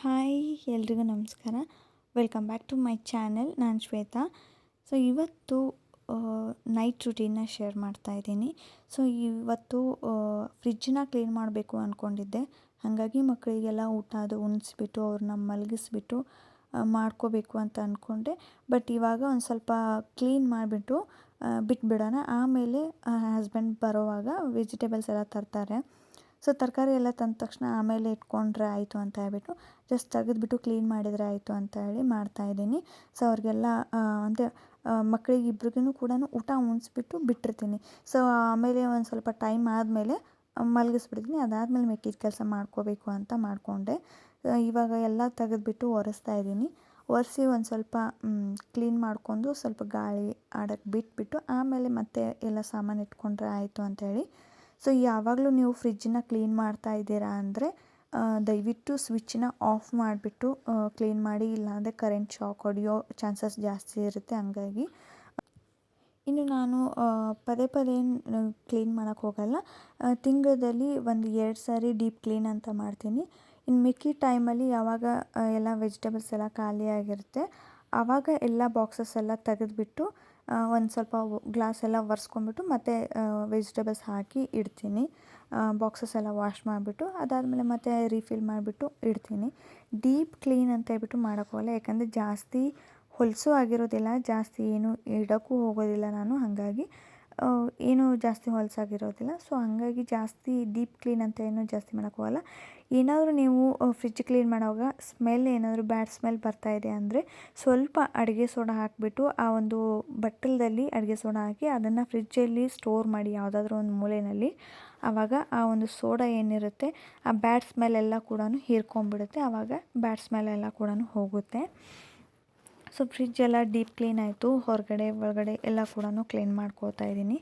Hi ಎಲ್ರಿಗೂ ನಮಸ್ಕಾರ. Welcome back to my channel. ನಾನು ಶ್ವೇತಾ. ಸೊ ಇವತ್ತು ನೈಟ್ ರುಟೀನ್ನ ಶೇರ್ ಮಾಡ್ತಾ ಇದ್ದೀನಿ. ಸೊ ಇವತ್ತು ಫ್ರಿಜ್ಜನ್ನ ಕ್ಲೀನ್ ಮಾಡಬೇಕು ಅಂದ್ಕೊಂಡಿದ್ದೆ. ಹಾಗಾಗಿ ಮಕ್ಕಳಿಗೆಲ್ಲ ಊಟ ಅದು ಉಣಿಸ್ಬಿಟ್ಟು ಅವ್ರನ್ನ ಮಲಗಿಸ್ಬಿಟ್ಟು ಮಾಡ್ಕೋಬೇಕು ಅಂತ ಅಂದ್ಕೊಂಡೆ. ಬಟ್ ಇವಾಗ ಒಂದು ಸ್ವಲ್ಪ ಕ್ಲೀನ್ ಮಾಡಿಬಿಟ್ಟು ಬಿಟ್ಬಿಡೋಣ. ಆಮೇಲೆ ಹಸ್ಬೆಂಡ್ ಬರೋವಾಗ ವೆಜಿಟೇಬಲ್ಸ್ ಎಲ್ಲ ತರ್ತಾರೆ. ಸೊ ತರಕಾರಿ ಎಲ್ಲ ತಂದ ತಕ್ಷಣ ಆಮೇಲೆ ಇಟ್ಕೊಂಡ್ರೆ ಆಯಿತು ಅಂತ ಹೇಳ್ಬಿಟ್ಟು ಜಸ್ಟ್ ತೆಗೆದ್ಬಿಟ್ಟು ಕ್ಲೀನ್ ಮಾಡಿದರೆ ಆಯಿತು ಅಂತ ಹೇಳಿ ಮಾಡ್ತಾಯಿದ್ದೀನಿ. ಸೊ ಅವ್ರಿಗೆಲ್ಲ ಅಂದರೆ ಮಕ್ಕಳಿಗೆ ಇಬ್ರಿಗೂ ಕೂಡ ಊಟ ಉಣಿಸ್ಬಿಟ್ಟು ಬಿಟ್ಟಿರ್ತೀನಿ. ಸೊ ಆಮೇಲೆ ಒಂದು ಸ್ವಲ್ಪ ಟೈಮ್ ಆದಮೇಲೆ ಮಲಗಿಸ್ಬಿಡ್ತೀನಿ. ಅದಾದಮೇಲೆ ಮಿಕ್ಕಿದ ಕೆಲಸ ಮಾಡ್ಕೋಬೇಕು ಅಂತ ಮಾಡಿಕೊಂಡೆ. ಇವಾಗ ಎಲ್ಲ ತೆಗೆದ್ಬಿಟ್ಟು ಒರೆಸ್ತಾ ಇದ್ದೀನಿ. ಒರೆಸಿ ಒಂದು ಸ್ವಲ್ಪ ಕ್ಲೀನ್ ಮಾಡ್ಕೊಂಡು ಸ್ವಲ್ಪ ಗಾಳಿ ಆಡೋಕ್ಕೆ ಬಿಟ್ಬಿಟ್ಟು ಆಮೇಲೆ ಮತ್ತೆ ಎಲ್ಲ ಸಾಮಾನು ಇಟ್ಕೊಂಡ್ರೆ ಆಯಿತು ಅಂಥೇಳಿ. ಸೊ ಯಾವಾಗಲೂ ನೀವು ಫ್ರಿಜ್ಜನ್ನ ಕ್ಲೀನ್ ಮಾಡ್ತಾ ಇದ್ದೀರಾ ಅಂದರೆ ದಯವಿಟ್ಟು ಸ್ವಿಚ್ಚನ್ನ ಆಫ್ ಮಾಡಿಬಿಟ್ಟು ಕ್ಲೀನ್ ಮಾಡಿ. ಇಲ್ಲಾಂದರೆ ಕರೆಂಟ್ ಶಾಕ್ ಹೊಡೆಯೋ ಚಾನ್ಸಸ್ ಜಾಸ್ತಿ ಇರುತ್ತೆ. ಹಂಗಾಗಿ ಇನ್ನು ನಾನು ಪದೇ ಪದೇ ಕ್ಲೀನ್ ಮಾಡೋಕ್ಕೆ ಹೋಗಲ್ಲ. ತಿಂಗಳಲ್ಲಿ ಒಂದು 2 ಸಾರಿ ಡೀಪ್ ಕ್ಲೀನ್ ಅಂತ ಮಾಡ್ತೀನಿ. ಇನ್ನು ಮಿಕ್ಕಿ ಟೈಮಲ್ಲಿ ಯಾವಾಗ ಎಲ್ಲ ವೆಜಿಟೇಬಲ್ಸ್ ಎಲ್ಲ ಖಾಲಿಯಾಗಿರುತ್ತೆ ಆವಾಗ ಎಲ್ಲ ಬಾಕ್ಸಸ್ ಎಲ್ಲ ತೆಗೆದುಬಿಟ್ಟು ಒಂದು ಸ್ವಲ್ಪ ಗ್ಲಾಸ್ ಎಲ್ಲ ಒರೆಸ್ಕೊಂಡ್ಬಿಟ್ಟು ಮತ್ತೆ ವೆಜಿಟೇಬಲ್ಸ್ ಹಾಕಿ ಇಡ್ತೀನಿ. ಬಾಕ್ಸಸ್ ಎಲ್ಲ ವಾಶ್ ಮಾಡಿಬಿಟ್ಟು ಅದಾದಮೇಲೆ ಮತ್ತೆ ರೀಫಿಲ್ ಮಾಡಿಬಿಟ್ಟು ಇಡ್ತೀನಿ. ಡೀಪ್ ಕ್ಲೀನ್ ಅಂತ ಹೇಳ್ಬಿಟ್ಟು ಮಾಡೋಕ್ಕೋಗಲ್ಲ. ಯಾಕಂದರೆ ಜಾಸ್ತಿ ಹೊಲಸು ಆಗಿರೋದಿಲ್ಲ, ಜಾಸ್ತಿ ಏನು ಇಡೋಕ್ಕೂ ಹೋಗೋದಿಲ್ಲ ನಾನು. ಹಾಗಾಗಿ ಏನೂ ಜಾಸ್ತಿ ಹೊಲಸಾಗಿರೋದಿಲ್ಲ. ಸೊ ಹಾಗಾಗಿ ಜಾಸ್ತಿ ಡೀಪ್ ಕ್ಲೀನ್ ಅಂತ ಏನೂ ಜಾಸ್ತಿ ಮಾಡೋಕ್ಕೋಗಲ್ಲ. ಏನಾದರೂ ನೀವು ಫ್ರಿಜ್ ಕ್ಲೀನ್ ಮಾಡುವಾಗ ಸ್ಮೆಲ್ ಏನಾದರೂ ಬ್ಯಾಡ್ ಸ್ಮೆಲ್ ಬರ್ತಾಯಿದೆ ಅಂದರೆ ಸ್ವಲ್ಪ ಅಡುಗೆ ಸೋಡಾ ಹಾಕಿಬಿಟ್ಟು ಆ ಒಂದು ಬಟ್ಟಲಲ್ಲಿ ಅಡುಗೆ ಸೋಡಾ ಹಾಕಿ ಅದನ್ನು ಫ್ರಿಜ್ಜಲ್ಲಿ ಸ್ಟೋರ್ ಮಾಡಿ ಯಾವುದಾದ್ರೂ ಒಂದು ಮೂಲೆಯಲ್ಲಿ. ಆವಾಗ ಆ ಒಂದು ಸೋಡಾ ಏನಿರುತ್ತೆ ಆ ಬ್ಯಾಡ್ ಸ್ಮೆಲ್ ಎಲ್ಲ ಕೂಡ ಹೀರ್ಕೊಂಡ್ಬಿಡುತ್ತೆ. ಆವಾಗ ಬ್ಯಾಡ್ ಸ್ಮೆಲ್ ಎಲ್ಲ ಕೂಡ ಹೋಗುತ್ತೆ. ಸೊ ಫ್ರಿಜ್ ಎಲ್ಲ ಡೀಪ್ ಕ್ಲೀನ್ ಆಯಿತು. ಹೊರಗಡೆ ಒಳಗಡೆ ಎಲ್ಲ ಕೂಡ ಕ್ಲೀನ್ ಮಾಡ್ಕೋತಾ ಇದ್ದೀನಿ.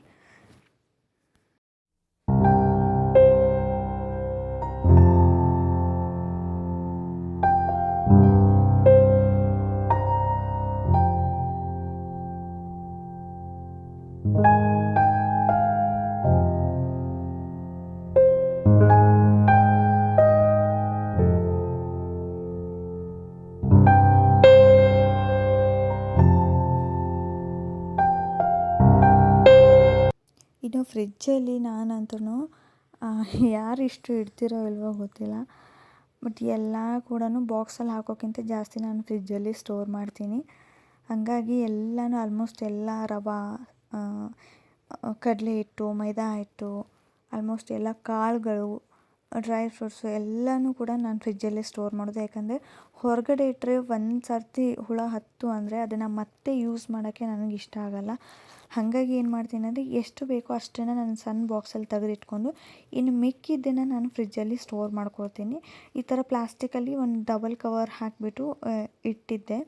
ಇನ್ನು ಫ್ರಿಜ್ಜಲ್ಲಿ ನಾನಂತೂ ಯಾರು ಇಷ್ಟು ಇಡ್ತಿರೋ ಇಲ್ವೋ ಗೊತ್ತಿಲ್ಲ, ಬಟ್ ಎಲ್ಲ ಕೂಡ ಬಾಕ್ಸಲ್ಲಿ ಹಾಕೋಕ್ಕಿಂತ ಜಾಸ್ತಿ ನಾನು ಫ್ರಿಜ್ಜಲ್ಲಿ ಸ್ಟೋರ್ ಮಾಡ್ತೀನಿ. ಹಾಗಾಗಿ ಎಲ್ಲನೂ ಆಲ್ಮೋಸ್ಟ್ ಎಲ್ಲ ರವೆ, ಕಡಲೆ ಹಿಟ್ಟು, ಮೈದಾ ಹಿಟ್ಟು, ಆಲ್ಮೋಸ್ಟ್ ಎಲ್ಲ ಕಾಳುಗಳು, ಡ್ರೈ ಫ್ರೂಟ್ಸು ಎಲ್ಲನೂ ಕೂಡ ನಾನು ಫ್ರಿಜ್ಜಲ್ಲೇ ಸ್ಟೋರ್ ಮಾಡೋದು. ಯಾಕಂದರೆ ಹೊರಗಡೆ ಇಟ್ಟರೆ ಒಂದು ಸರ್ತಿ ಹುಳ ಹತ್ತು ಅಂದರೆ ಅದನ್ನು ಮತ್ತೆ ಯೂಸ್ ಮಾಡೋಕ್ಕೆ ನನಗೆ ಇಷ್ಟ ಆಗೋಲ್ಲ. ಹಾಗಾಗಿ ಏನು ಮಾಡ್ತೀನಿ ಅಂದರೆ ಎಷ್ಟು ಬೇಕೋ ಅಷ್ಟನ್ನು ನಾನು ಸಣ್ಣ ಬಾಕ್ಸಲ್ಲಿ ತೆಗೆದಿಟ್ಕೊಂಡು ಇನ್ನು ಮಿಕ್ಕಿದ್ದನ್ನು ನಾನು ಫ್ರಿಜ್ಜಲ್ಲಿ ಸ್ಟೋರ್ ಮಾಡ್ಕೊಳ್ತೀನಿ. ಈ ಥರ ಪ್ಲಾಸ್ಟಿಕಲ್ಲಿ ಒಂದು ಡಬಲ್ ಕವರ್ ಹಾಕಿಬಿಟ್ಟು ಇಟ್ಟಿದ್ದೆ.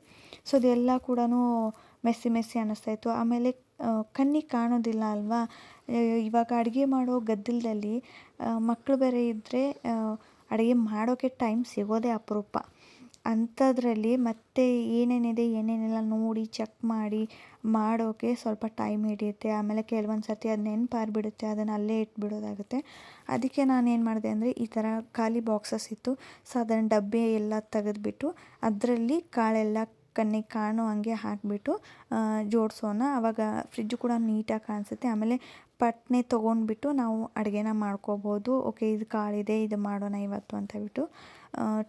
ಸೊ ಅದೆಲ್ಲ ಕೂಡ ಮೆಸ್ಸಿ ಮೆಸ್ಸಿ ಅನ್ನಿಸ್ತಾಯಿತ್ತು. ಆಮೇಲೆ ಕಣ್ಣಿಗೆ ಕಾಣೋದಿಲ್ಲ ಅಲ್ವಾ. ಇವಾಗ ಅಡುಗೆ ಮಾಡೋ ಗದ್ದಲದಲ್ಲಿ ಮಕ್ಕಳು ಬೇರೆ ಇದ್ದರೆ ಅಡುಗೆ ಮಾಡೋಕ್ಕೆ ಟೈಮ್ ಸಿಗೋದೇ ಅಪರೂಪ. ಅಂಥದ್ರಲ್ಲಿ ಮತ್ತೆ ಏನೇನಿಲ್ಲ ನೋಡಿ ಚೆಕ್ ಮಾಡಿ ಮಾಡೋಕ್ಕೆ ಸ್ವಲ್ಪ ಟೈಮ್ ಹಿಡಿಯುತ್ತೆ. ಆಮೇಲೆ ಕೆಲವೊಂದು ಸರ್ತಿ ಅದು ನೆನಪಾಗ್ಬಿಡುತ್ತೆ, ಅದನ್ನು ಅಲ್ಲೇ ಇಟ್ಬಿಡೋದಾಗುತ್ತೆ. ಅದಕ್ಕೆ ನಾನೇನು ಮಾಡಿದೆ ಅಂದರೆ ಈ ಥರ ಖಾಲಿ ಬಾಕ್ಸಸ್ ಇತ್ತು. ಸೊ ಅದನ್ನು ಡಬ್ಬಿ ಎಲ್ಲ ತೆಗೆದುಬಿಟ್ಟು ಅದರಲ್ಲಿ ಕಾಳೆಲ್ಲ ಕಣ್ಣಿಗೆ ಕಾಣೋ ಹಂಗೆ ಹಾಕಿಬಿಟ್ಟು ಜೋಡಿಸೋಣ. ಆವಾಗ ಫ್ರಿಜ್ಜು ಕೂಡ ನೀಟಾಗಿ ಕಾಣಿಸುತ್ತೆ. ಆಮೇಲೆ ಪಟ್ನೆ ತೊಗೊಂಡ್ಬಿಟ್ಟು ನಾವು ಅಡುಗೆನ ಮಾಡ್ಕೋಬೋದು. ಓಕೆ, ಇದು ಕಾಳಿದೆ, ಇದು ಮಾಡೋಣ ಇವತ್ತು ಅಂತ ಹೇಳ್ಬಿಟ್ಟು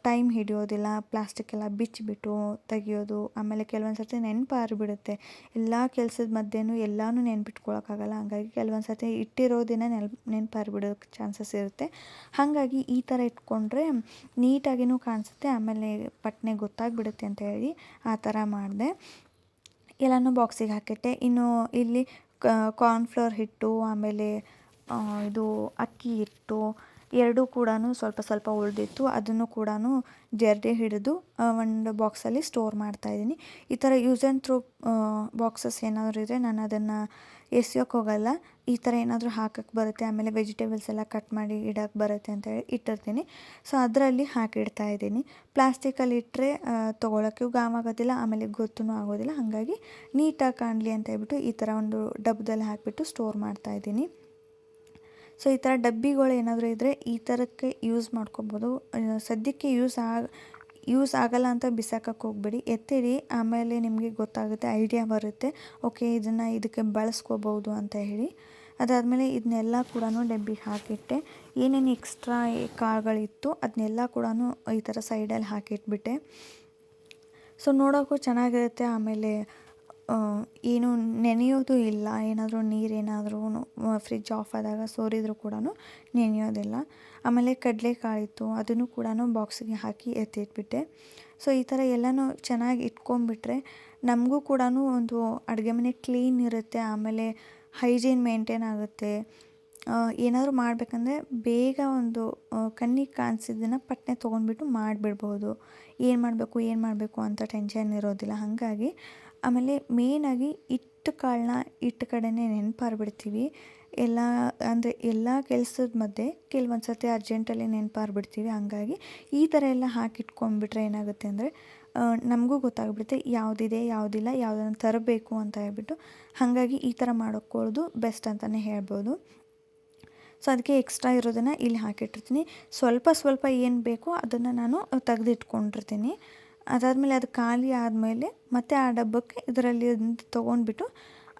ಟೈಮ್ ಹಿಡಿಯೋದಿಲ್ಲ. ಪ್ಲಾಸ್ಟಿಕ್ ಎಲ್ಲ ಬಿಚ್ಚಿಬಿಟ್ಟು ತೆಗಿಯೋದು. ಆಮೇಲೆ ಕೆಲವೊಂದು ಸರ್ತಿ ನೆನಪಾಗ್ಬಿಡುತ್ತೆ. ಎಲ್ಲ ಕೆಲಸದ ಮಧ್ಯೆನೂ ಎಲ್ಲನೂ ನೆನ್ಪಿಟ್ಕೊಳ್ಳೋಕ್ಕಾಗಲ್ಲ. ಹಾಗಾಗಿ ಕೆಲವೊಂದು ಸರ್ತಿ ಇಟ್ಟಿರೋದನ್ನ ನೆನಪಾಗ್ಬಿಡೋಕ್ಕೆ ಚಾನ್ಸಸ್ ಇರುತ್ತೆ. ಹಾಗಾಗಿ ಈ ಥರ ಇಟ್ಕೊಂಡ್ರೆ ನೀಟಾಗಿಯೂ ಕಾಣಿಸುತ್ತೆ. ಆಮೇಲೆ ಪಟ್ನೆ ಗೊತ್ತಾಗ್ಬಿಡುತ್ತೆ ಅಂತ ಹೇಳಿ ಆ ಥರ ಮಾಡಿದೆ. ಎಲ್ಲನೂ ಬಾಕ್ಸಿಗೆ ಹಾಕಿಟ್ಟೆ. ಇನ್ನು ಇಲ್ಲಿ ಕಾರ್ನ್ಫ್ಲೋರ್ ಹಿಟ್ಟು, ಆಮೇಲೆ ಇದು ಅಕ್ಕಿ ಹಿಟ್ಟು ಎರಡೂ ಕೂಡ ಸ್ವಲ್ಪ ಸ್ವಲ್ಪ ಉಳಿದಿತ್ತು. ಅದನ್ನು ಕೂಡ ಜರಡಿ ಹಿಡಿದು ಒಂದು ಬಾಕ್ಸಲ್ಲಿ ಸ್ಟೋರ್ ಮಾಡ್ತಾಯಿದ್ದೀನಿ. ಈ ಥರ ಯೂಸ್ ಆ್ಯಂಡ್ ಥ್ರೋ ಬಾಕ್ಸಸ್ ಏನಾದರೂ ಇದ್ದರೆ ನಾನು ಅದನ್ನು ಎಸೆಯೋಕ್ಕೆ ಹೋಗಲ್ಲ. ಈ ಥರ ಏನಾದರೂ ಹಾಕೋಕ್ಕೆ ಬರುತ್ತೆ. ಆಮೇಲೆ ವೆಜಿಟೇಬಲ್ಸ್ ಎಲ್ಲ ಕಟ್ ಮಾಡಿ ಇಡೋಕ್ಕೆ ಬರುತ್ತೆ ಅಂತೇಳಿ ಇಟ್ಟಿರ್ತೀನಿ. ಸೊ ಅದರಲ್ಲಿ ಹಾಕಿಡ್ತಾ ಇದ್ದೀನಿ. ಪ್ಲಾಸ್ಟಿಕಲ್ಲಿ ಇಟ್ಟರೆ ತೊಗೊಳೋಕ್ಕೂ ಆಗೋದಿಲ್ಲ, ಆಮೇಲೆ ಗೊತ್ತೂ ಆಗೋದಿಲ್ಲ. ಹಾಗಾಗಿ ನೀಟಾಗಿ ಕಾಣಲಿ ಅಂತ ಹೇಳ್ಬಿಟ್ಟು ಈ ಥರ ಒಂದು ಡಬ್ಬದಲ್ಲಿ ಹಾಕಿಬಿಟ್ಟು ಸ್ಟೋರ್ ಮಾಡ್ತಾಯಿದ್ದೀನಿ. ಸೊ ಈ ಥರ ಡಬ್ಬಿಗಳು ಏನಾದರೂ ಇದ್ದರೆ ಈ ಥರಕ್ಕೆ ಯೂಸ್ ಮಾಡ್ಕೊಬೋದು. ಸದ್ಯಕ್ಕೆ ಯೂಸ್ ಆಗಲ್ಲ ಅಂತ ಬಿಸಾಕಕ್ಕೆ ಹೋಗ್ಬೇಡಿ, ಎತ್ತಿಡಿ. ಆಮೇಲೆ ನಿಮಗೆ ಗೊತ್ತಾಗುತ್ತೆ, ಐಡಿಯಾ ಬರುತ್ತೆ, ಓಕೆ ಇದನ್ನು ಇದಕ್ಕೆ ಬಳಸ್ಕೋಬೋದು ಅಂತ ಹೇಳಿ. ಅದಾದಮೇಲೆ ಇದನ್ನೆಲ್ಲ ಕೂಡ ಡಬ್ಬಿಗೆ ಹಾಕಿಟ್ಟೆ. ಏನೇನು ಎಕ್ಸ್ಟ್ರಾ ಕಾಳುಗಳಿತ್ತು ಅದನ್ನೆಲ್ಲ ಕೂಡ ಈ ಥರ ಸೈಡಲ್ಲಿ ಹಾಕಿಟ್ಬಿಟ್ಟೆ. ಸೊ ನೋಡೋಕ್ಕೂ ಚೆನ್ನಾಗಿರುತ್ತೆ. ಆಮೇಲೆ ಏನು ನೆನೆಯೋದು ಇಲ್ಲ, ಏನಾದರೂ ನೀರೇನಾದರೂ ಫ್ರಿಜ್ ಆಫ್ ಆದಾಗ ಸೋರಿದರೂ ಕೂಡ ನೆನೆಯೋದಿಲ್ಲ. ಆಮೇಲೆ ಕಡಲೆಕಾಳಿತ್ತು, ಅದನ್ನು ಕೂಡ ಬಾಕ್ಸಿಗೆ ಹಾಕಿ ಎತ್ತಿಟ್ಬಿಟ್ಟೆ. ಸೊ ಈ ಥರ ಎಲ್ಲನೂ ಚೆನ್ನಾಗಿ ಇಟ್ಕೊಂಡ್ಬಿಟ್ರೆ ನಮಗೂ ಕೂಡ ಒಂದು ಅಡುಗೆ ಮನೆ ಕ್ಲೀನ್ ಇರುತ್ತೆ. ಆಮೇಲೆ ಹೈಜೀನ್ ಮೇಂಟೈನ್ ಆಗುತ್ತೆ. ಏನಾದರೂ ಮಾಡಬೇಕಂದ್ರೆ ಬೇಗ ಒಂದು ಕಣ್ಣಿಗೆ ಕಾಣಿಸಿದ್ದನ್ನು ಪಟ್ಟನೆ ತೊಗೊಂಡ್ಬಿಟ್ಟು ಮಾಡಿಬಿಡ್ಬೋದು. ಏನು ಮಾಡಬೇಕು ಅಂತ ಟೆನ್ಷನ್ ಇರೋದಿಲ್ಲ. ಹಾಗಾಗಿ ಆಮೇಲೆ ಮೇಯ್ನಾಗಿ ಹಿಟ್ಟು ಕಾಳನ್ನ ಹಿಟ್ಟು ಕಡೆನೇ ನೆನಪಾರ್ಬಿಡ್ತೀವಿ. ಎಲ್ಲ ಕೆಲಸದ ಮಧ್ಯೆ ಕೆಲವೊಂದು ಸರ್ತಿ ಅರ್ಜೆಂಟಲ್ಲಿ ನೆನಪಾರ್ಬಿಡ್ತೀವಿ. ಹಾಗಾಗಿ ಈ ಥರ ಎಲ್ಲ ಹಾಕಿಟ್ಕೊಂಡ್ಬಿಟ್ರೆ ಏನಾಗುತ್ತೆ ಅಂದರೆ ನಮಗೂ ಗೊತ್ತಾಗ್ಬಿಡುತ್ತೆ ಯಾವುದಿದೆ ಯಾವುದಿಲ್ಲ, ಯಾವುದನ್ನು ತರಬೇಕು ಅಂತ ಹೇಳ್ಬಿಟ್ಟು. ಹಾಗಾಗಿ ಈ ಥರ ಮಾಡ್ಕೊಳ್ಳೋದು ಬೆಸ್ಟ್ ಅಂತಲೇ ಹೇಳ್ಬೋದು. ಸೊ ಅದಕ್ಕೆ ಎಕ್ಸ್ಟ್ರಾ ಇರೋದನ್ನು ಇಲ್ಲಿ ಹಾಕಿಟ್ಟಿರ್ತೀನಿ. ಸ್ವಲ್ಪ ಏನು ಬೇಕೋ ಅದನ್ನು ನಾನು ತೆಗೆದಿಟ್ಕೊಂಡಿರ್ತೀನಿ. ಅದಾದಮೇಲೆ ಅದು ಖಾಲಿ ಆದಮೇಲೆ ಮತ್ತೆ ಆ ಡಬ್ಬಕ್ಕೆ ಇದರಲ್ಲಿ ತೊಗೊಂಡ್ಬಿಟ್ಟು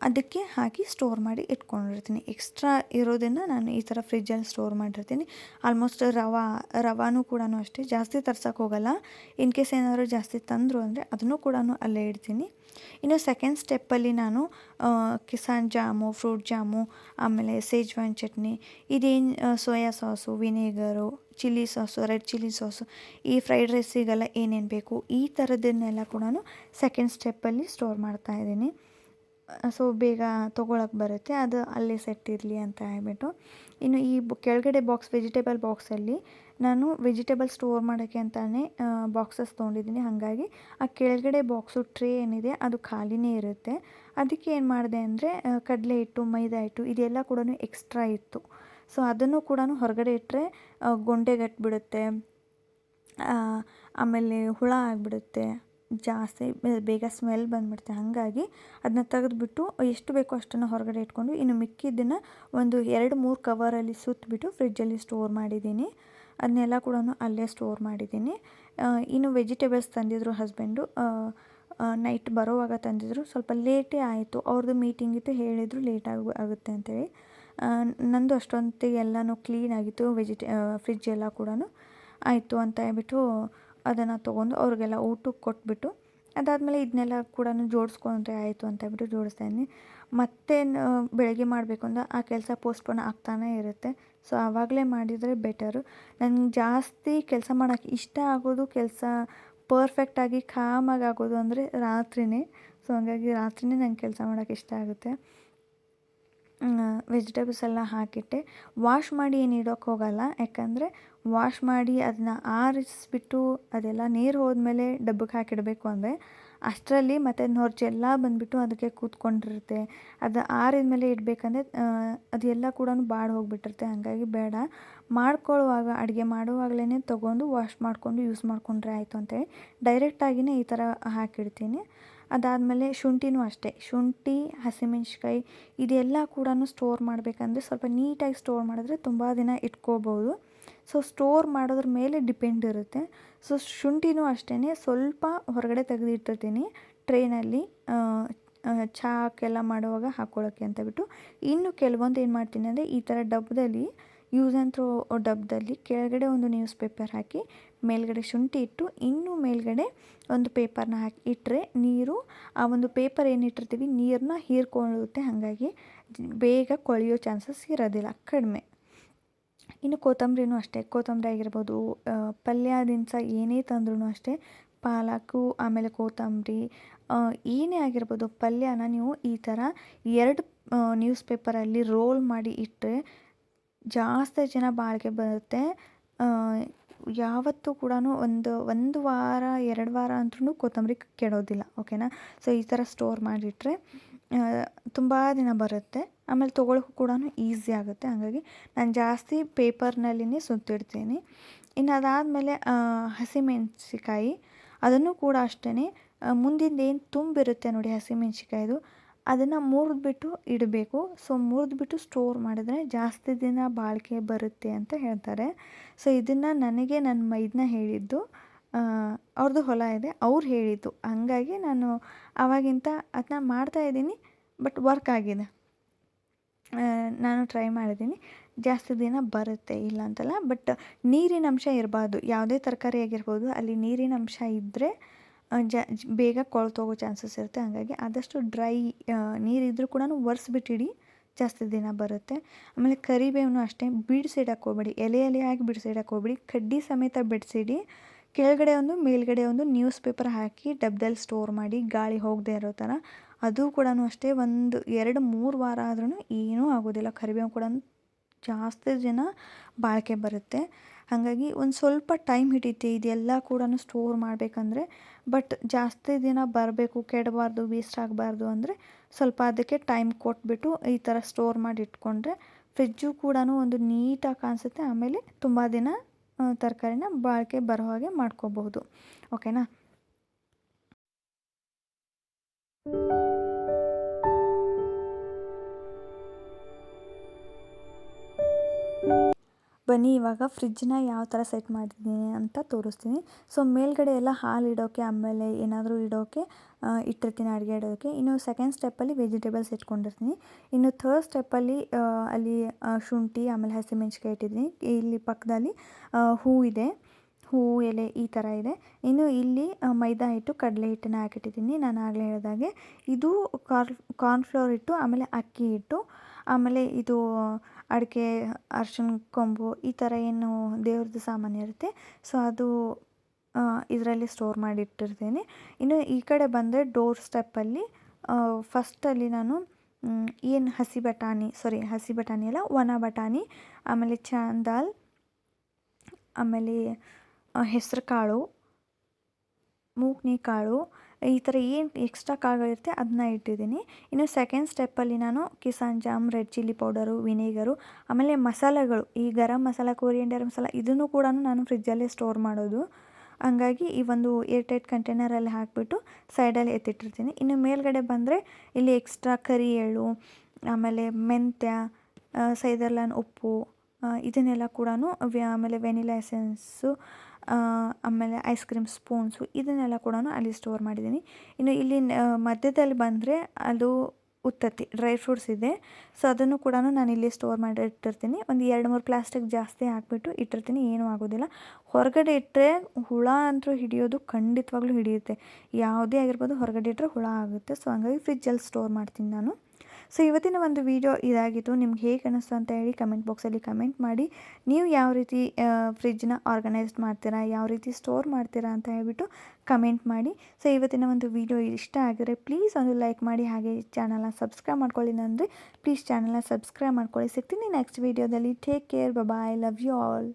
ಅದಕ್ಕೆ ಹಾಕಿ ಸ್ಟೋರ್ ಮಾಡಿ ಇಟ್ಕೊಂಡಿರ್ತೀನಿ. ಎಕ್ಸ್ಟ್ರಾ ಇರೋದನ್ನು ನಾನು ಈ ಥರ ಫ್ರಿಜ್ಜಲ್ಲಿ ಸ್ಟೋರ್ ಮಾಡಿರ್ತೀನಿ. ಆಲ್ಮೋಸ್ಟ್ ರವಾನೂ ಕೂಡ ಅಷ್ಟೇ ಜಾಸ್ತಿ ತರ್ಸೋಕ್ಕೆ ಹೋಗಲ್ಲ. ಇನ್ ಕೇಸ್ ಏನಾದರೂ ಜಾಸ್ತಿ ತಂದರು ಅಂದರೆ ಅದನ್ನು ಕೂಡ ಅಲ್ಲೇ ಇಡ್ತೀನಿ. ಇನ್ನು ಸೆಕೆಂಡ್ ಸ್ಟೆಪ್ಪಲ್ಲಿ ನಾನು ಕಿಸಾನ್ ಜಾಮು, ಫ್ರೂಟ್ ಜಾಮು, ಆಮೇಲೆ ಸೇಜ್ವಾನ್ ಚಟ್ನಿ, ಇದೇನು soya sauce, vinegar, chilli sauce, red chilli sauce, ಈ ಫ್ರೈಡ್ ರೈಸಿಗೆಲ್ಲ ಏನೇನು ಬೇಕು ಈ ಥರದನ್ನೆಲ್ಲ ಕೂಡ ಸೆಕೆಂಡ್ ಸ್ಟೆಪ್ಪಲ್ಲಿ ಸ್ಟೋರ್ ಮಾಡ್ತಾಯಿದ್ದೀನಿ. ಸೊ ಬೇಗ ತೊಗೊಳಕ್ಕೆ ಬರುತ್ತೆ, ಅದು ಅಲ್ಲೇ ಸೆಟ್ ಇರಲಿ ಅಂತ ಹೇಳ್ಬಿಟ್ಟು. ಇನ್ನು ಈ ಕೆಳಗಡೆ ವೆಜಿಟೇಬಲ್ ಬಾಕ್ಸಲ್ಲಿ ನಾನು ವೆಜಿಟೇಬಲ್ ಸ್ಟೋರ್ ಮಾಡೋಕ್ಕೆ ಅಂತಲೇ ಬಾಕ್ಸಸ್ ತೊಗೊಂಡಿದ್ದೀನಿ. ಹಾಗಾಗಿ ಆ ಕೆಳಗಡೆ ಬಾಕ್ಸು ಟ್ರೇ ಏನಿದೆ ಅದು ಖಾಲಿನೇ ಇರುತ್ತೆ. ಅದಕ್ಕೆ ಏನು ಮಾಡಿದೆ ಅಂದರೆ ಕಡಲೆ ಹಿಟ್ಟು, ಮೈದಾ ಹಿಟ್ಟು ಇದೆಲ್ಲ ಕೂಡ ಎಕ್ಸ್ಟ್ರಾ ಇತ್ತು. ಸೊ ಅದನ್ನು ಕೂಡ ಹೊರಗಡೆ ಇಟ್ಟರೆ ಗೊಂಡೆಗಟ್ಟಿಬಿಡುತ್ತೆ, ಆಮೇಲೆ ಹುಳ ಆಗಿಬಿಡುತ್ತೆ, ಜಾಸ್ತಿ ಬೇಗ ಸ್ಮೆಲ್ ಬಂದುಬಿಡುತ್ತೆ. ಹಾಗಾಗಿ ಅದನ್ನ ತೆಗೆದುಬಿಟ್ಟು ಎಷ್ಟು ಬೇಕೋ ಅಷ್ಟನ್ನು ಹೊರಗಡೆ ಇಟ್ಕೊಂಡು ಇನ್ನು ಮಿಕ್ಕಿದ್ದನ್ನು ಒಂದು 2-3 ಕವರಲ್ಲಿ ಸುತ್ತಬಿಟ್ಟು ಫ್ರಿಜ್ಜಲ್ಲಿ ಸ್ಟೋರ್ ಮಾಡಿದ್ದೀನಿ. ಅದನ್ನೆಲ್ಲ ಕೂಡ ಅಲ್ಲೇ ಸ್ಟೋರ್ ಮಾಡಿದ್ದೀನಿ. ಇನ್ನು ವೆಜಿಟೇಬಲ್ಸ್ ತಂದಿದ್ರು ಹಸ್ಬೆಂಡು, ನೈಟ್ ಬರೋವಾಗ ತಂದಿದ್ರು. ಸ್ವಲ್ಪ ಲೇಟೇ ಆಯಿತು, ಅವ್ರದ್ದು ಮೀಟಿಂಗ್ ಇತ್ತು, ಹೇಳಿದರು ಲೇಟ್ ಆಗುತ್ತೆ ಅಂತೇಳಿ. ನಂದು ಅಷ್ಟೊಂದಿಗೆ ಎಲ್ಲನೂ ಕ್ಲೀನ್ ಆಗಿತ್ತು, ಫ್ರಿಜ್ ಎಲ್ಲ ಕೂಡ ಆಯಿತು ಅಂತ ಹೇಳ್ಬಿಟ್ಟು ಅದನ್ನು ತೊಗೊಂಡು ಅವ್ರಿಗೆಲ್ಲ ಊಟಕ್ಕೆ ಕೊಟ್ಬಿಟ್ಟು ಅದಾದಮೇಲೆ ಇದನ್ನೆಲ್ಲ ಕೂಡ ಜೋಡಿಸ್ಕೊಂಡ್ರೆ ಆಯಿತು ಅಂತ ಹೇಳ್ಬಿಟ್ಟು ಜೋಡಿಸ್ತಾಯಿದ್ದೀನಿ. ಮತ್ತೆ ಬೆಳಗ್ಗೆ ಮಾಡಬೇಕು ಅಂದ್ರೆ ಆ ಕೆಲಸ ಪೋಸ್ಟ್ಪೋನ್ ಆಗ್ತಾನೇ ಇರುತ್ತೆ. ಸೊ ಆವಾಗಲೇ ಮಾಡಿದರೆ ಬೆಟರು. ನನಗೆ ಜಾಸ್ತಿ ಕೆಲಸ ಮಾಡೋಕ್ಕೆ ಇಷ್ಟ ಆಗೋದು, ಕೆಲಸ ಪರ್ಫೆಕ್ಟಾಗಿ ಕಾಮಾಗಿ ಆಗೋದು ಅಂದರೆ ರಾತ್ರಿಯೇ. ಸೊ ಹಾಗಾಗಿ ರಾತ್ರಿಯೇ ನಂಗೆ ಕೆಲಸ ಮಾಡೋಕ್ಕೆ ಇಷ್ಟ ಆಗುತ್ತೆ. ವೆಜಿಟೇಬಲ್ಸ್ ಎಲ್ಲ ಹಾಕಿಟ್ಟೆ. ವಾಶ್ ಮಾಡಿ ಏನು ಇಡೋಕ್ಕೆ ಹೋಗಲ್ಲ, ಯಾಕಂದರೆ ವಾಶ್ ಮಾಡಿ ಅದನ್ನ ಆರಿಸ್ಬಿಟ್ಟು ಅದೆಲ್ಲ ನೀರು ಹೋದ್ಮೇಲೆ ಡಬ್ಬಕ್ಕೆ ಹಾಕಿಡಬೇಕು ಅಂದರೆ ಅಷ್ಟರಲ್ಲಿ ಮತ್ತೆ ನೊರ್ಜೆಲ್ಲ ಬಂದುಬಿಟ್ಟು ಅದಕ್ಕೆ ಕೂತ್ಕೊಂಡಿರುತ್ತೆ. ಅದು ಆರಿದ ಮೇಲೆ ಇಡಬೇಕಂದ್ರೆ ಅದೆಲ್ಲ ಕೂಡ ಬಾಡಿ ಹೋಗಿಬಿಟ್ಟಿರುತ್ತೆ. ಹಾಗಾಗಿ ಬೇಡ, ಮಾಡ್ಕೊಳ್ಳುವಾಗ ಅಡುಗೆ ಮಾಡುವಾಗಲೇ ತೊಗೊಂಡು ವಾಶ್ ಮಾಡಿಕೊಂಡು ಯೂಸ್ ಮಾಡಿಕೊಂಡ್ರೆ ಆಯಿತು ಅಂತೇಳಿ ಡೈರೆಕ್ಟಾಗಿಯೇ ಈ ಥರ ಹಾಕಿಡ್ತೀನಿ. ಅದಾದಮೇಲೆ ಶುಂಠಿನೂ ಅಷ್ಟೇ, ಶುಂಠಿ, ಹಸಿಮೆಣ್ಸಿಕಾಯಿ ಇದೆಲ್ಲ ಕೂಡ ಸ್ಟೋರ್ ಮಾಡಬೇಕಂದ್ರೆ ಸ್ವಲ್ಪ ನೀಟಾಗಿ ಸ್ಟೋರ್ ಮಾಡಿದ್ರೆ ತುಂಬ ದಿನ ಇಟ್ಕೋಬೋದು. ಸೊ ಸ್ಟೋರ್ ಮಾಡೋದ್ರ ಮೇಲೆ ಡಿಪೆಂಡ್ ಇರುತ್ತೆ. ಸೊ ಶುಂಠಿನೂ ಅಷ್ಟೇ ಸ್ವಲ್ಪ ಹೊರಗಡೆ ತೆಗೆದಿಟ್ಟಿರ್ತೀನಿ ಟ್ರೇನಲ್ಲಿ, ಚಾಕೆಲ್ಲ ಮಾಡುವಾಗ ಹಾಕ್ಕೊಳ್ಳೋಕ್ಕೆ ಅಂತ ಬಿಟ್ಟು. ಇನ್ನು ಕೆಲವೊಂದು ಏನು ಮಾಡ್ತೀನಿ ಅಂದರೆ ಈ ಥರ ಡಬ್ಬದಲ್ಲಿ, ಯೂಸ್ ಆ್ಯಂಡ್ ಥ್ರೋ ಡಬ್ಬದಲ್ಲಿ ಕೆಳಗಡೆ ಒಂದು ನ್ಯೂಸ್ ಪೇಪರ್ ಹಾಕಿ ಮೇಲ್ಗಡೆ ಶುಂಠಿ ಇಟ್ಟು ಇನ್ನೂ ಮೇಲ್ಗಡೆ ಒಂದು ಪೇಪರ್ನ ಹಾಕಿ ಇಟ್ಟರೆ ನೀರು ಆ ಒಂದು ಪೇಪರ್ ಏನಿಟ್ಟಿರ್ತೀವಿ ನೀರನ್ನ ಹೀರ್ಕೊಳ್ಳುತ್ತೆ. ಹಾಗಾಗಿ ಬೇಗ ಕೊಳೆಯೋ ಚಾನ್ಸಸ್ ಇರೋದಿಲ್ಲ, ಕಡಿಮೆ. ಇನ್ನು ಕೊತ್ತಂಬರಿನೂ ಅಷ್ಟೇ, ಕೊತ್ತಂಬರಿ ಆಗಿರ್ಬೋದು, ಪಲ್ಯ ದಿನಸ ಏನೇ ತಂದ್ರೂ ಅಷ್ಟೇ, ಪಾಲಕು ಆಮೇಲೆ ಕೊತ್ತಂಬರಿ ಏನೇ ಆಗಿರ್ಬೋದು, ಪಲ್ಯನ ನೀವು ಈ ಥರ 2 ನ್ಯೂಸ್ ಪೇಪರಲ್ಲಿ ರೋಲ್ ಮಾಡಿ ಇಟ್ಟರೆ ಜಾಸ್ತಿ ದಿನ ಬಾಳಿಕೆ ಬರುತ್ತೆ. ಯಾವತ್ತೂ ಕೂಡ ಒಂದು ವಾರ 2 ವಾರ ಅಂದ್ರೂ ಕೊತ್ತಂಬರಿ ಕೆಡೋದಿಲ್ಲ, ಓಕೆನಾ. ಸೊ ಈ ಥರ ಸ್ಟೋರ್ ಮಾಡಿಟ್ರೆ ತುಂಬ ದಿನ ಬರುತ್ತೆ. ಆಮೇಲೆ ತೊಗೊಳಕ್ಕೂ ಕೂಡ ಈಸಿ ಆಗುತ್ತೆ. ಹಾಗಾಗಿ ನಾನು ಜಾಸ್ತಿ ಪೇಪರ್ನಲ್ಲಿನೇ ಸುತ್ತಿಡ್ತೀನಿ. ಇನ್ನು ಅದಾದಮೇಲೆ ಹಸಿಮೆಣಸಿಕಾಯಿ ಅದನ್ನು ಕೂಡ ಅಷ್ಟೇ, ಮುಂದಿಂದು ಏನು ತುಂಬಿರುತ್ತೆ ನೋಡಿ ಹಸಿಮೆಣ್ಸಿಕಾಯ್ದು, ಅದನ್ನು ಮುರಿದ್ಬಿಟ್ಟು ಇಡಬೇಕು. ಸೊ ಮುರಿದ್ಬಿಟ್ಟು ಸ್ಟೋರ್ ಮಾಡಿದ್ರೆ ಜಾಸ್ತಿ ದಿನ ಬಾಳಿಕೆ ಬರುತ್ತೆ ಅಂತ ಹೇಳ್ತಾರೆ. ಸೊ ಇದನ್ನು ನನಗೆ ನನ್ನ ಮೈದನ ಹೇಳಿದ್ದು. ಅವ್ರದ್ದು ಹೊಲ ಇದೆ, ಅವ್ರು ಹೇಳಿದ್ದು. ಹಾಗಾಗಿ ನಾನು ಆವಾಗಿಂದ ಅದನ್ನ ಮಾಡ್ತಾಯಿದ್ದೀನಿ. ಬಟ್ ವರ್ಕ್ ಆಗಿದೆ. ನಾನು ಟ್ರೈ ಮಾಡಿದ್ದೀನಿ. ಜಾಸ್ತಿ ದಿನ ಬರುತ್ತೆ, ಇಲ್ಲ ಅಂತಲ್ಲ. ಬಟ್ ನೀರಿನ ಅಂಶ ಇರಬಾರ್ದು. ಯಾವುದೇ ತರಕಾರಿ ಆಗಿರ್ಬೋದು, ಅಲ್ಲಿ ನೀರಿನ ಅಂಶ ಇದ್ದರೆ ಬೇಗ ಕೊಳ್ತೋಗೋ ಚಾನ್ಸಸ್ ಇರುತ್ತೆ. ಹಾಗಾಗಿ ಆದಷ್ಟು ಡ್ರೈ ನೀರಿದ್ದರೂ ಕೂಡ ಒರೆಸ್ಬಿಟ್ಟಿಡಿ, ಜಾಸ್ತಿ ದಿನ ಬರುತ್ತೆ. ಆಮೇಲೆ ಕರಿಬೇವನ್ನು ಅಷ್ಟೇ ಬಿಡಿಸಿಡಕ್ಕೆ ಹೋಗ್ಬೇಡಿ, ಎಲೆ ಎಲೆಯಾಗಿ ಬಿಡಿಸಿಡಕ್ಕೆ ಹೋಗ್ಬೇಡಿ, ಕಡ್ಡಿ ಸಮೇತ ಬಿಡಿಸಿಡಿ. ಕೆಳಗಡೆ ಒಂದು ಮೇಲ್ಗಡೆ ಒಂದು ನ್ಯೂಸ್ ಪೇಪರ್ ಹಾಕಿ ಡಬ್ದಲ್ಲಿ ಸ್ಟೋರ್ ಮಾಡಿ, ಗಾಳಿ ಹೋಗದೆ ಇರೋ ಥರ. ಅದು ಕೂಡ ಅಷ್ಟೇ, ಒಂದು 2-3 ವಾರ ಆದ್ರೂ ಏನೂ ಆಗೋದಿಲ್ಲ. ಕರಿಬೇವು ಕೂಡ ಜಾಸ್ತಿ ದಿನ ಬಾಳಿಕೆ ಬರುತ್ತೆ. ಹಾಗಾಗಿ ಒಂದು ಸ್ವಲ್ಪ ಟೈಮ್ ಹಿಡಿಯುತ್ತೆ ಇದೆಲ್ಲ ಕೂಡ ಸ್ಟೋರ್ ಮಾಡಬೇಕಂದ್ರೆ. ಬಟ್ ಜಾಸ್ತಿ ದಿನ ಬರಬೇಕು, ಕೆಡಬಾರ್ದು, ವೇಸ್ಟ್ ಆಗಬಾರ್ದು ಅಂದರೆ ಸ್ವಲ್ಪ ಅದಕ್ಕೆ ಟೈಮ್ ಕೊಟ್ಬಿಟ್ಟು ಈ ಥರ ಸ್ಟೋರ್ ಮಾಡಿ ಇಟ್ಕೊಂಡ್ರೆ ಫ್ರಿಜ್ಜು ಕೂಡ ಒಂದು ನೀಟಾಗಿ ಕಾಣಿಸುತ್ತೆ. ಆಮೇಲೆ ತುಂಬ ದಿನ ತರಕಾರಿನ ಬಾಳಿಕೆ ಬರೋ ಹಾಗೆ ಮಾಡ್ಕೋಬಹುದು. ಓಕೆನಾ? ಬನ್ನಿ ಇವಾಗ ಫ್ರಿಜ್ಜನ್ನ ಯಾವ ಥರ ಸೆಟ್ ಮಾಡಿದ್ದೀನಿ ಅಂತ ತೋರಿಸ್ತೀನಿ. ಸೊ ಮೇಲ್ಗಡೆ ಎಲ್ಲ ಹಾಲು ಇಡೋಕ್ಕೆ, ಆಮೇಲೆ ಏನಾದರೂ ಇಡೋಕ್ಕೆ ಇಟ್ಟಿರ್ತೀನಿ, ಅಡುಗೆ ಇಡೋಕ್ಕೆ. ಇನ್ನು ಸೆಕೆಂಡ್ ಸ್ಟೆಪ್ಪಲ್ಲಿ ವೆಜಿಟೇಬಲ್ಸ್ ಇಟ್ಕೊಂಡಿರ್ತೀನಿ. ಇನ್ನು ಥರ್ಡ್ ಸ್ಟೆಪ್ಪಲ್ಲಿ ಅಲ್ಲಿ ಶುಂಠಿ ಆಮೇಲೆ ಹಸಿಮೆಣ್ಸಿಕಾಯಿ ಇಟ್ಟಿದ್ದೀನಿ. ಇಲ್ಲಿ ಪಕ್ಕದಲ್ಲಿ ಹೂವಿದೆ, ಹೂವು ಎಲೆ ಈ ಥರ ಇದೆ. ಇನ್ನು ಇಲ್ಲಿ ಮೈದಾ ಹಿಟ್ಟು, ಕಡಲೆ ಹಿಟ್ಟನ್ನ ಹಾಕಿಟ್ಟಿದ್ದೀನಿ. ನಾನು ಆಗಲೇ ಹೇಳಿದಾಗೆ ಇದು ಕಾರ್ನ್ಫ್ಲೋರ್ ಹಿಟ್ಟು, ಆಮೇಲೆ ಅಕ್ಕಿ ಹಿಟ್ಟು, ಆಮೇಲೆ ಇದು ಅಡಿಕೆ, ಅರ್ಶಿನ ಕೊಂಬು ಈ ಥರ ಏನು ದೇವ್ರದ್ದು ಸಾಮಾನು ಇರುತ್ತೆ, ಸೊ ಅದು ಇದರಲ್ಲಿ ಸ್ಟೋರ್ ಮಾಡಿ ಇಟ್ಟಿರ್ತೀನಿ. ಇನ್ನು ಈ ಕಡೆ ಬಂದರೆ ಡೋರ್ ಸ್ಟೆಪ್ಪಲ್ಲಿ ಫಸ್ಟಲ್ಲಿ ನಾನು ಏನು ಹಸಿ ಬಟಾಣಿ ಅಲ್ಲ, ಒಣ ಬಟಾಣಿ, ಆಮೇಲೆ ಚಾಂದಾಲ್, ಆಮೇಲೆ ಹೆಸರು ಕಾಳು, ಮೂಗ್ನಿ ಕಾಳು, ಈ ಥರ ಏನು ಎಕ್ಸ್ಟ್ರಾ ಕಾಳುಗಳಿರುತ್ತೆ ಅದನ್ನ ಇಟ್ಟಿದ್ದೀನಿ. ಇನ್ನು ಸೆಕೆಂಡ್ ಸ್ಟೆಪ್ಪಲ್ಲಿ ನಾನು Kissan jam, red chilli powder, vinegar, ಆಮೇಲೆ ಮಸಾಲೆಗಳು, ಈ ಗರಂ ಮಸಾಲ, ಕೊರಿಯಂಡರ್ ಮಸಾಲ ಇದನ್ನು ಕೂಡ ನಾನು ಫ್ರಿಜ್ಜಲ್ಲೇ ಸ್ಟೋರ್ ಮಾಡೋದು. ಹಂಗಾಗಿ ಈ ಒಂದು ಏರ್ಟೈಟ್ ಕಂಟೈನರಲ್ಲಿ ಹಾಕಿಬಿಟ್ಟು ಸೈಡಲ್ಲಿ ಎತ್ತಿಟ್ಟಿರ್ತೀನಿ. ಇನ್ನು ಮೇಲ್ಗಡೆ ಬಂದರೆ ಇಲ್ಲಿ ಎಕ್ಸ್ಟ್ರಾ ಕರಿ ಎಳ್ಳು, ಆಮೇಲೆ ಮೆಂತ್ಯ, ಸೈದರ್ಲಾನ್ ಉಪ್ಪು, ಇದನ್ನೆಲ್ಲ ಕೂಡ, ಆಮೇಲೆ ವೆನಿಲಾ ಎಸೆನ್ಸು, ಆಮೇಲೆ ಐಸ್ ಕ್ರೀಮ್ ಸ್ಪೂನ್ಸು, ಇದನ್ನೆಲ್ಲ ಕೂಡ ಅಲ್ಲಿ ಸ್ಟೋರ್ ಮಾಡಿದ್ದೀನಿ. ಇನ್ನು ಇಲ್ಲಿ ಮಧ್ಯದಲ್ಲಿ ಬಂದರೆ ಅದು ಉತ್ತತ್ತಿ, ಡ್ರೈ ಫ್ರೂಟ್ಸ್ ಇದೆ. ಸೊ ಅದನ್ನು ಕೂಡ ನಾನು ಇಲ್ಲಿ ಸ್ಟೋರ್ ಮಾಡಿ ಇಟ್ಟಿರ್ತೀನಿ. ಒಂದು 2-3 ಪ್ಲಾಸ್ಟಿಕ್ ಜಾಸ್ತಿ ಹಾಕ್ಬಿಟ್ಟು ಇಟ್ಟಿರ್ತೀನಿ, ಏನೂ ಆಗೋದಿಲ್ಲ. ಹೊರಗಡೆ ಇಟ್ಟರೆ ಹುಳ ಅಂತೂ ಹಿಡಿಯೋದು ಖಂಡಿತವಾಗ್ಲೂ ಹಿಡಿಯುತ್ತೆ. ಯಾವುದೇ ಆಗಿರ್ಬೋದು, ಹೊರಗಡೆ ಇಟ್ಟರೆ ಹುಳ ಆಗುತ್ತೆ. ಸೊ ಹಂಗಾಗಿ ಫ್ರಿಜ್ಜಲ್ಲಿ ಸ್ಟೋರ್ ಮಾಡ್ತೀನಿ ನಾನು. ಸೊ ಇವತ್ತಿನ ಒಂದು ವಿಡಿಯೋ ಇದಾಗಿತ್ತು. ನಿಮ್ಗೆ ಹೇಗೆ ಅನ್ನಿಸ್ತು ಅಂತ ಹೇಳಿ ಕಮೆಂಟ್ ಬಾಕ್ಸಲ್ಲಿ ಕಮೆಂಟ್ ಮಾಡಿ. ನೀವು ಯಾವ ರೀತಿ ಫ್ರಿಜ್ನ ಆರ್ಗನೈಸ್ ಮಾಡ್ತೀರಾ, ಯಾವ ರೀತಿ ಸ್ಟೋರ್ ಮಾಡ್ತೀರಾ ಅಂತ ಹೇಳ್ಬಿಟ್ಟು ಕಮೆಂಟ್ ಮಾಡಿ. ಸೊ ಇವತ್ತಿನ ಒಂದು ವಿಡಿಯೋ ಇಷ್ಟ ಆಗಿದ್ರೆ ಪ್ಲೀಸ್ ಒಂದು ಲೈಕ್ ಮಾಡಿ, ಹಾಗೆ ಚಾನಲ್ನ ಸಬ್ಸ್ಕ್ರೈಬ್ ಮಾಡ್ಕೊಳ್ಳಿ. ಅಂದರೆ ಪ್ಲೀಸ್ ಚಾನಲ್ನ ಸಬ್ಸ್ಕ್ರೈಬ್ ಮಾಡ್ಕೊಳ್ಳಿ. ಸಿಗ್ತೀನಿ ನೆಕ್ಸ್ಟ್ ವಿಡಿಯೋದಲ್ಲಿ. Take care, bye, love you all.